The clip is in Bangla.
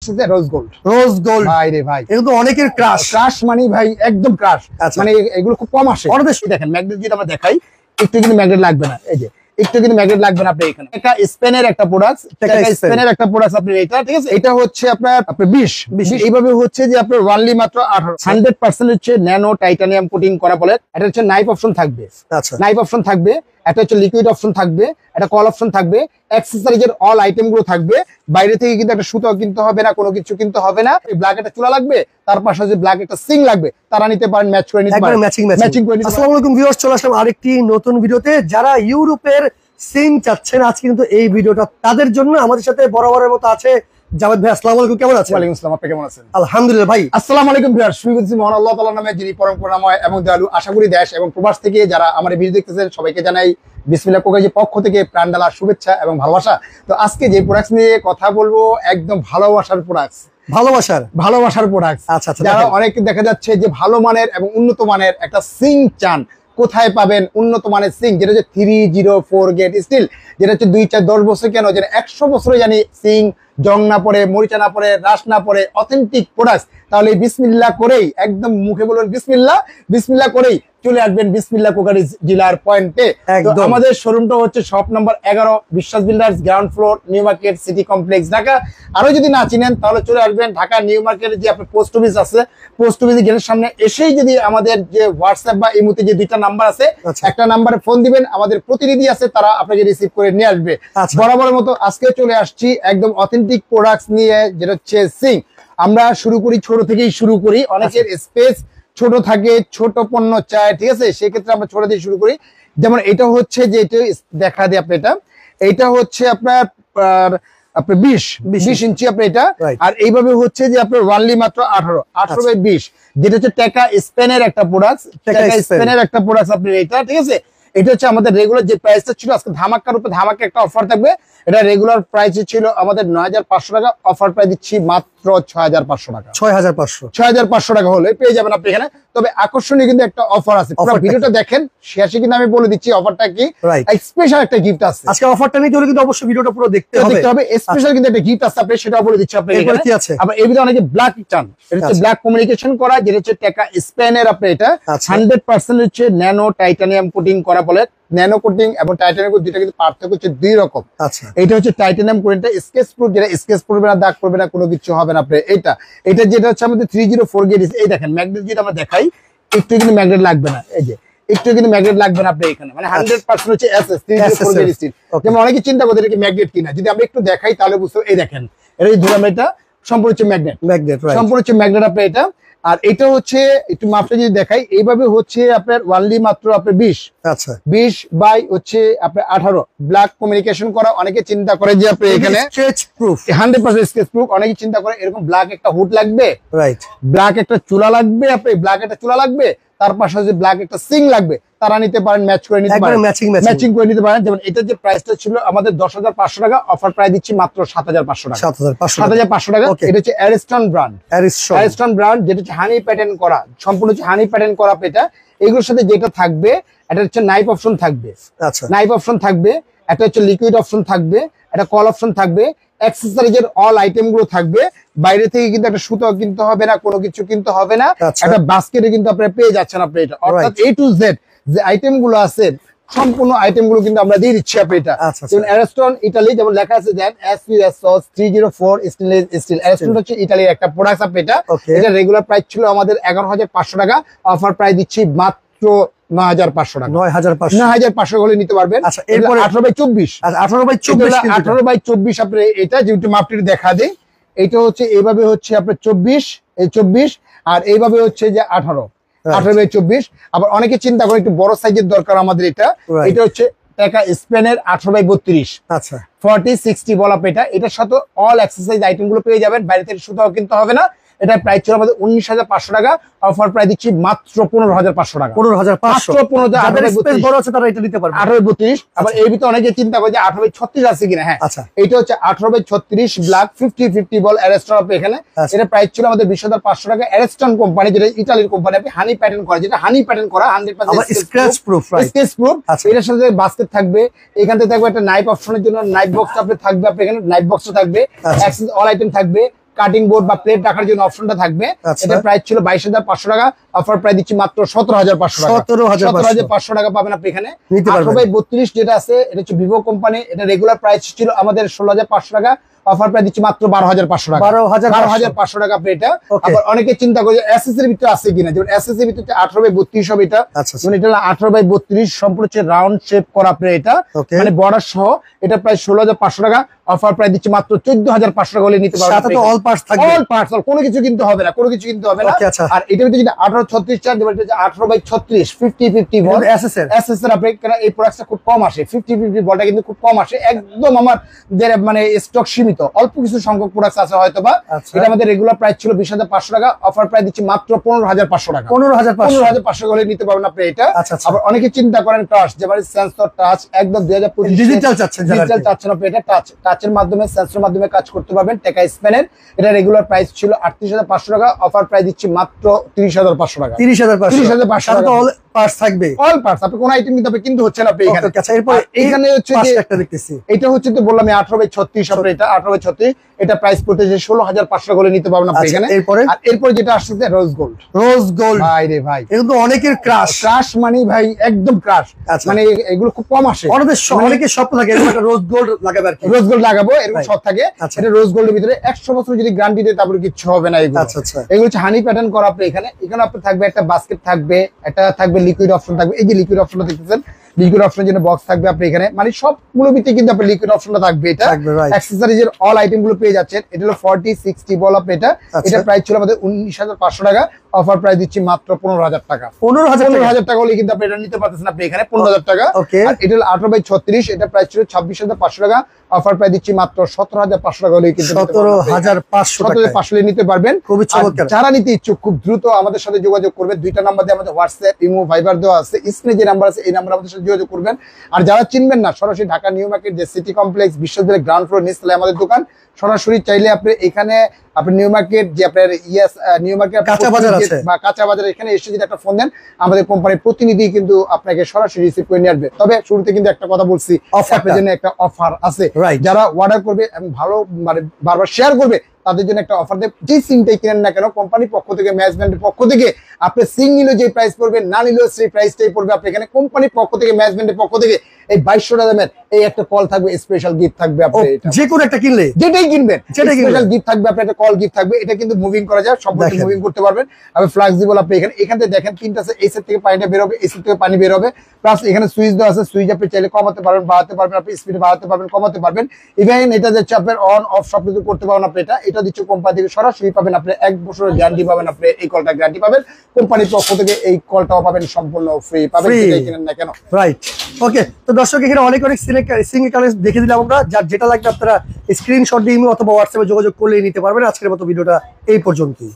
হচ্ছে যে রোজ গোল্ড। রোজ গোল্ড ভাই রে ভাই, এটা তো অনেকের ক্রাশ। ক্রাশ মানে ভাই একদম ক্রাশ, মানে এগুলো খুব কম আসে। অনেক বেশি দেখেন ম্যাগনেট যদি আমরা দেখাই, একটু কিন্তু ম্যাগনেট লাগবে না, এই যে একটু কিন্তু ম্যাগনেট লাগবে না। আপনি এখানে একটা স্পেনের একটা প্রোডাক্ট, স্পেনের একটা প্রোডাক্ট আপনি এটা, ঠিক আছে, এটা হচ্ছে আপনার 20 এইভাবে হচ্ছে যে আপনার ওয়ানলি মাত্র 18 100% হচ্ছে ন্যানো টাইটানিয়াম কোটিং করা বলে। এটা হচ্ছে নাইফ অপশন থাকবে, আচ্ছা নাইফ অপশন থাকবে, এটা হচ্ছে লিকুইড অপশন থাকবে, এটা কল অপশন থাকবে, অ্যাক্সেসরিজের অল আইটেম গুলো থাকবে। বাইরে থেকে কিন্তু একটা সুতো কিনতে হবে না, কোনো কিছু কিনতে হবে না। ব্ল্যাক একটা চুলা লাগবে, তার পাশে যে ব্ল্যাক একটা সিং লাগবে, তারা নিতে পারেন, ম্যাচ করে নিতে পারেন, ম্যাচিং করে নিতে পারেন। আসসালামু আলাইকুম ভিউয়ার্স, চলে আসলাম আরেকটি নতুন ভিডিওতে। যারা ইউরোপের সিং চাচ্ছেন, আজকে কিন্তু এই ভিডিওটা তাদের জন্য। আমাদের সাথে বরাবরের মতো আছে জাভেদ ভাই। আসসালামু আলাইকুম, কেমন আছেন? ওয়ালাইকুম আসসালাম, আপনি কেমন আছেন? আলহামদুলিল্লাহ ভাই। আসসালামু আলাইকুম ভিউয়ার্স, শুরু করছি মহান আল্লাহ তাআলার নামে, যিনি পরম করুণাময় এবং দয়ালু। আশা করি দেশ এবং প্রবাস থেকে যারা আমার এই ভিডিও দেখতেছেন সবাইকে জানাই বিসমিল্লাহ কোকাইজের পক্ষ থেকে প্রাণ ঢালা শুভেচ্ছা এবং ভালোবাসা। তো আজকে যে প্রোডাক্টস নিয়ে কথা বলবো, একদম ভালোবাসার প্রোডাক্টস, ভালোবাসার প্রোডাক্ট। আচ্ছা, যারা অনেক দেখা যাচ্ছে যে ভালো মানের এবং উন্নত মানের একটা সিং চান, কোথায় পাবেন উন্নত মানের সিং, যেটা হচ্ছে 304 গেট স্টিল, যেটা হচ্ছে 2, 4, 10 বছর কেন, যেটা 100 বছরে জানি সিং জং না পড়ে, মরিচা না পড়ে, রাস না পড়ে, অথেন্টিক প্রোডাক্ট। তাহলে বিসমিল্লাহ করেই, একদম মুখে বলুন বিসমিল্লাহ, বিসমিল্লাহ করেই চলে আসবেন বিসমিল্লাহ কোকারি জেলার পয়েন্টে। তো আমাদের শোরুমটা হচ্ছে শপ নম্বর 11, বিশ্বাস builders, ground floor, new market city complex, Dhaka. আরো যদি না চিনেন তাহলে চলে আসবেন ঢাকা নিউ মার্কেটে যে আপনার পোস্ট অফিস আছে, পোস্ট অফিস গেটের সামনে এসেই যদি আমাদের যে হোয়াটসঅ্যাপ বা ইমোতে যে 2টা নাম্বার আছে, একটা নাম্বারে ফোন দিবেন, আমাদের প্রতিনিধি আছে, তারা আপনাকে রিসিভ করে নিয়ে আসবে। বরাবরের মতো আজকে চলে আসছি একদম অথেন্টিক প্রোডাক্টস নিয়ে, যেটা হচ্ছে সিং। আমরা শুরু করি ছোট থেকেই শুরু করি, অনেকের স্পেস ছোট থাকে, ছোট পণ্য চায়, ঠিক আছে, সেক্ষেত্রে আমরা ছোট দিয়ে শুরু করি। যেমন এটা হচ্ছে যে, এটা দেখা দিই আপনি, এটা হচ্ছে আপনার 20 ইঞ্চি আপনি এটা। আর এইভাবে হচ্ছে যে আপনার ওয়ানলি মাত্র 18/20, যেটা হচ্ছে টেকা স্পেনের একটা প্রোডাক্ট, টেকা স্পেনের একটা প্রোডাক্ট আপনি এটা, ঠিক আছে। এটা হচ্ছে আমাদের রেগুলার যে প্রাইসটা ছিল, আজকে ধামাকার উপরে ধামাকা একটা অফার থাকবে। এটা রেগুলার প্রাইস ছিল আমাদের 9500 টাকা, অফার প্রাইস দিচ্ছি মাত্র 6500 টাকা। 6500 টাকা হলে পেয়ে যাবেন আপনি এখানে। তবে আকর্ষণীয় কিন্তু একটা অফার আছে, পুরো ভিডিওটা দেখেন, শেষে কিন্তু আমি বলে দিচ্ছি অফারটা কি। স্পেশাল একটা গিফট আছে আজকে, অফারটা নিতে হলে কিন্তু অবশ্যই ভিডিওটা পুরো দেখতে হবে। স্পেশাল কিন্তু একটা গিফট আছে, আপনি সেটাও বলে দিচ্ছি আপনাকে। এখানে কি আছে? আবার এর ভিতরে অনেকে ব্ল্যাক চান, এটা হচ্ছে ব্ল্যাক কমিউনিকেশন করা, যেটা হচ্ছে টেকা স্পেনের আপনি এটা 100% হচ্ছে ন্যানো টাইটানিয়াম কোটিং করা বলে। ন্যানো কোটিং এবং টাইটানিয়াম দুইটা কিন্তু পার্থক্য হচ্ছে 2 রকম। এটা হচ্ছে টাইটানিয়াম কোটিংটা স্কেচ প্রুফ, যেটা স্কেচ পড়বে না, দাগ পড়বে না, কোনো কিছু হবে না। আপনি এটা যেটা হচ্ছে আমাদের 304 গেট, এই দেখেন ম্যাগনেট যেটা আমরা দেখাই, একটু কিন্তু ম্যাগনেট লাগবে না, এই যে একটু কিন্তু ম্যাগনেট লাগবে না আপনি এখানে, মানে 100% হচ্ছে এসএস 304 গেট স্টিল। যেমন অনেকে চিন্তা করে এটা কি ম্যাগনেট কিনা, যদি আমরা একটু দেখাই তাহলে বুঝতে। এই দেখেন, এটা যদি ধরলাম, এটা সম্পূর্ণ হচ্ছে ম্যাগনেট, সম্পূর্ণ হচ্ছে ম্যাগনেট আপনি এটা। আর এটা হচ্ছে একটু মাপটা যদি দেখাই, এইভাবে হচ্ছে আপনার ওয়ানলি মাত্র আপনার 20 বাই হচ্ছে আপনার 18 ব্ল্যাক কমিউনিকেশন করা। অনেকে চিন্তা করে যে আপনি এখানে স্কেচ প্রুফ, 100% স্কেচ প্রুফ। অনেকে চিন্তা করে এরকম ব্ল্যাক একটা হুড লাগবে, ব্ল্যাক একটা চুলা লাগবে, আপনি ব্ল্যাক একটা চুলা লাগবে, তার পাশে যে ব্ল্যাক একটা সিং লাগবে, তারা নিতে পারেন, ম্যাচ করে নিতে পারেন, ম্যাচিং করে নিতে পারেন। যেমন এটার যে প্রাইসটা ছিল আমাদের 10,500 টাকা, অফার প্রাইস দিচ্ছি মাত্র 7,500 টাকা। 7,500 টাকা। এটা হচ্ছে অ্যারিস্টন ব্র্যান্ড, অ্যারিস্টন ব্র্যান্ড, যেটা হচ্ছে হানি প্যাটার্ন করা, সম্পূর্ণ হচ্ছে হানি প্যাটার্ন করা। এটা এগুলোর সাথে যেটা থাকবে, এটা হচ্ছে নাইফ অপশন থাকবে, নাইফ অপশন থাকবে, এটা হচ্ছে লিকুইড অপশন থাকবে, এটা কল অপশন থাকবে, অ্যাক্সেসরিজের অল আইটেম গুলো থাকবে। বাইরে থেকে কিন্তু একটা সুতো কিনতে হবে না, কোনো কিছু কিনতে হবে না, একটা বাস্কেটে কিন্তু আপনারা পেয়ে যাচ্ছেন আপনি এটা। অর্থাৎ A to Z যে আইটেম গুলো আছে, সম্পূর্ণ আইটেম গুলো কিন্তু আমরা দিয়ে দিচ্ছি আপনি এটা। যেমন অ্যারিস্টন ইতালি, যেমন লেখা আছে দেন SUS 304 স্টেনলেস স্টিল। অ্যারিস্টন হচ্ছে ইতালির একটা প্রোডাক্ট আপনি এটা। এটা রেগুলার প্রাইস ছিল আমাদের 11,500 টাকা, অফার প্রাইস দিচ্ছি মাত্র 9,500 টাকা। 9,500 হলে নিতে পারবেন। এরপরে 18/24, 18/24 আপনি এটা যেহেতু মাপটি দেখা দেয়, এটা হচ্ছে এইভাবে হচ্ছে আপনার 24, আর এইভাবে হচ্ছে যে 18/24। আবার অনেকে চিন্তা করে একটু বড় সাইজের দরকার আমাদের, এটা হচ্ছে টেকা স্পেনের 18/32, 40-60 বলা পেটা। এটার সাথে অল এক্সারসাইজ আইটেম গুলো পেয়ে যাবেন, বাইরে থেকে সুতাও কিনতে হবে না। এটা প্রাইস ছিল আমাদের 19,500 টাকা, অফার প্রাইস দিচ্ছি মাত্র 15,500 টাকা। 18/32। আবার এই ভিতরে অনেকে চিন্তা করে যে 18/36 আছে কিনা। হ্যাঁ, এটা হচ্ছে 18/36 ব্ল্যাক 50-50 বল অ্যারিস্টন আপনি এখানে। এটা প্রাইস ছিল আমাদের 20,500 টাকা। অ্যারিস্টন কোম্পানি, যেটা ইতালির কোম্পানি, আপনি হানি প্যাটার্ন করা, যেটা হানি প্যাটার্ন করা 100% স্ক্র্যাচ প্রুফ, স্ক্র্যাচ প্রুফ। এটার সাথে বাস্কেট থাকবে, এখান থেকে থাকবে একটা নাইফ অপশনের জন্য নাইফ বক্স আপনি থাকবে, আপনি এখানে নাইফ বক্স থাকবে, অ্যাক্সেস অল আইটেম থাকবে, কাটিং বোর্ড বা প্লেট রাখার জন্য অপশনটা থাকবে। এটা প্রাইস ছিল 22,500 টাকা, অফার প্রাইস দিচ্ছি মাত্র 17,500 টাকা। 17,500 টাকা পাবেন আপনি এখানে। 18/32 যেটা আছে এটা হচ্ছে ভিভো কোম্পানি, এটা রেগুলার প্রাইস ছিল আমাদের 16,500 টাকা, অফার প্রাইস দিচ্ছি মাত্র 12,500 টাকা। 12,500 টাকা আপনি এটা। আবার অনেকে চিন্তা করে এসএস এর ভিতরে আছে কিনা, যেমন এসএস এর ভিতরে 18/32 হবে এটা, মানে এটা 18/32 সম্পূর্ণ হচ্ছে রাউন্ড শেপ করা আপনি এটা, মানে বর্ডার সহ। এটা প্রায় 16,500 টাকা, অফার প্রাইস দিচ্ছি মাত্র 14,500 টাকা হলে নিতে পারবেন। সাথে তো অল পার্টস থাকবে, অল পার্টস, কোনো কিছু কিনতে হবে না, কোনো কিছু কিনতে হবে না। আর এটা ভিতরে যদি 18/36 চান, যেমন এটা 18/36 50/50 ভোল্ট এসএস এর আপনি এই প্রোডাক্টটা খুব কম আসে, 50/50 ভোল্টটা কিন্তু খুব কম আসে, একদম আমাদের মানে স্টক সীমিত, অল্প কিছু সংখ্যক প্রোডাক্ট আছে হয়তোবা। এটা আমাদের রেগুলার প্রাইস ছিল 20,500 টাকা, অফার প্রাইস দিচ্ছি মাত্র 15,500 টাকা। 15,500 হলে নিতে পারবেন আপনি এটা। আবার অনেকে চিন্তা করেন টাচ, যেমন সেন্সর টাচ একদম 2025 ডিজিটাল চাচ্ছেন, ডিজিটাল চাচ্ছেন আপনি, এটা টাচের মাধ্যমে সেন্সরের মাধ্যমে কাজ করতে পারবেন। টেকা স্প্যানের এটা রেগুলার প্রাইস ছিল 38,500 টাকা, অফার প্রাইস দিচ্ছি মাত্র 30,500 টাকা। 30,500 টাকা অল পার্টস থাকবে, অল পার্টস। আপনি কোন আইটেম কিন্তু কিন্তু হচ্ছে না আপনি এখানে। আচ্ছা, এরপর এখানে হচ্ছে যে একটা দেখতেছি, এটা হচ্ছে তো বললাম 18/36 আপনি, এটা 18/36, এটা প্রাইস পড়তেছে 16,500 করে নিতে পারবেন আপনি এখানে। আর এরপর যেটা আসছে রোজ গোল্ড। রোজ গোল্ড ভাই রে ভাই, কিন্তু অনেকের ক্রাশ মানে ভাই একদম ক্রাশ, মানে এগুলো খুব কম আসে। অনেকের স্বপ্ন থাকে একটা রোজ গোল্ড লাগাবে, আর কি রোজ গোল্ড লাগাবো এরকম শখ থাকে। এটা রোজ গোল্ডের ভিতরে 100 বছর যদি গ্যারান্টি দেয় তারপরে কিছু হবে না এগুলো। এগুলো হচ্ছে হানি প্যাটার্ন করা আপনি এখানে। এখানে আপনি থাকবে একটা বাস্কেট থাকবে, একটা থাকবে লিকুইড অপশন থাকবে। এই যে লিকুইড অপশনটা দেখতেছেন, লিকুইড অপশনের জন্য বক্স থাকবে আপনি এখানে, মানে সবগুলো ভিতরে কিন্তু আপনি লিকুইড অপশনটা থাকবে। এটা অ্যাকসেসরিজের অল আইটেম গুলো পেয়ে যাচ্ছেন। এটা হলো 40/60 বল আপনি এটা। এটা প্রাইস ছিল আমাদের 19,500 টাকা, অফার প্রাইস দিচ্ছি মাত্র 15,000 টাকা। 15,000 টাকা হলে কিন্তু আপনি এটা নিতে পারতেছেন আপনি এখানে 15,000 টাকা। আর এটা হলো 18/36, এটা প্রাইস ছিল 26,500 টাকা, অফার প্রাইস দিচ্ছি মাত্র 17,500 টাকা হলে কিন্তু 17,500 নিতে পারবেন। খুবই চমৎকার। যারা নিতে ইচ্ছুক খুব দ্রুত আমাদের সাথে যোগাযোগ করবে। দুইটা নাম্বার দিয়ে আমাদের হোয়াটসঅ্যাপ, ইমো, ভাইবার দেওয়া আছে। স্ক্রিনে যে নাম্বার আছে এই নাম্বার আমাদের সাথে যোগাযোগ করবেন। আর যারা চিনবেন না, সরাসরি ঢাকা নিউ মার্কেট যে সিটি কমপ্লেক্স বিশ্ববিদ্যালয়ের গ্রাউন্ড ফ্লোর নিচতলায় আমাদের দোকান। সরাসরি চাইলে আপনি এখানে আপনি নিউ মার্কেট যে আপনার নিউ মার্কেট কাঁচা বাজার আছে বা কাঁচা বাজার, এখানে এসে যদি একটা ফোন দেন, আমাদের কোম্পানির প্রতিনিধি কিন্তু আপনাকে সরাসরি রিসিভ করে নিয়ে আসবে। তবে শুরুতে কিন্তু একটা কথা বলছি, আপনার জন্য একটা অফার আছে। যারা অর্ডার করবে এবং ভালো মানে বারবার শেয়ার করবে তাদের জন্য একটা অফার দেব। যে সিমটাই কিনেন না কেন, কোম্পানির পক্ষ থেকে, ম্যানেজমেন্টের পক্ষ থেকে আপনি সিম নিলে যে প্রাইস পড়বে, না নিলেও সেই প্রাইসটাই পড়বে। আপনি এখানে কোম্পানির পক্ষ থেকে, ম্যানেজমেন্টের পক্ষ থেকে এই 2200 দামের এই একটা কল থাকবে, স্পেশাল গিফট থাকবে। আপনি যে কোনো একটা কিনলে, যেটাই কিনবেন স্পেশাল গিফট থাকবে, আপনার একটা কল গিফট থাকবে। এটা কিন্তু মুভিং করা যায়, সম্পূর্ণ মুভিং করতে পারবেন। আপনি ফ্লেক্সিবল, আপনি এখান থেকে দেখেন তিনটা আছে, এই সাইড থেকে পানিটা বের হবে, এই সাইড থেকে পানি বের হবে। প্লাস এখানে সুইচ দেওয়া আছে, সুইচ আপনি চাইলে কমাতে পারবেন, বাড়াতে পারবেন, আপনি স্পিড বাড়াতে পারবেন, কমাতে পারবেন। ইভেন এটা যাচ্ছে আপনার অন অফ সব কিছু করতে পারবেন আপনি। এটা দিচ্ছে কোম্পানি থেকে, সরাসরি পাবেন আপনি 1 বছরের গ্যারান্টি পাবেন, আপনি এই কলটা গ্যারান্টি পাবেন কোম্পানির পক্ষ থেকে। এই কলটাও পাবেন সম্পূর্ণ ফ্রি পাবেন, যেটাই কিনেন না কেন। রাইট, ওকে। তো দর্শক এখানে অনেক সিঙ্গেল কালেকশন দেখে দিলাম আমরা। যার যেটা লাগবে আপনারা স্ক্রিনশট দিয়ে অথবা হোয়াটসঅ্যাপে যোগাযোগ করলেই নিতে পারবেন। আজকের মতো ভিডিওটা এই পর্যন্তই।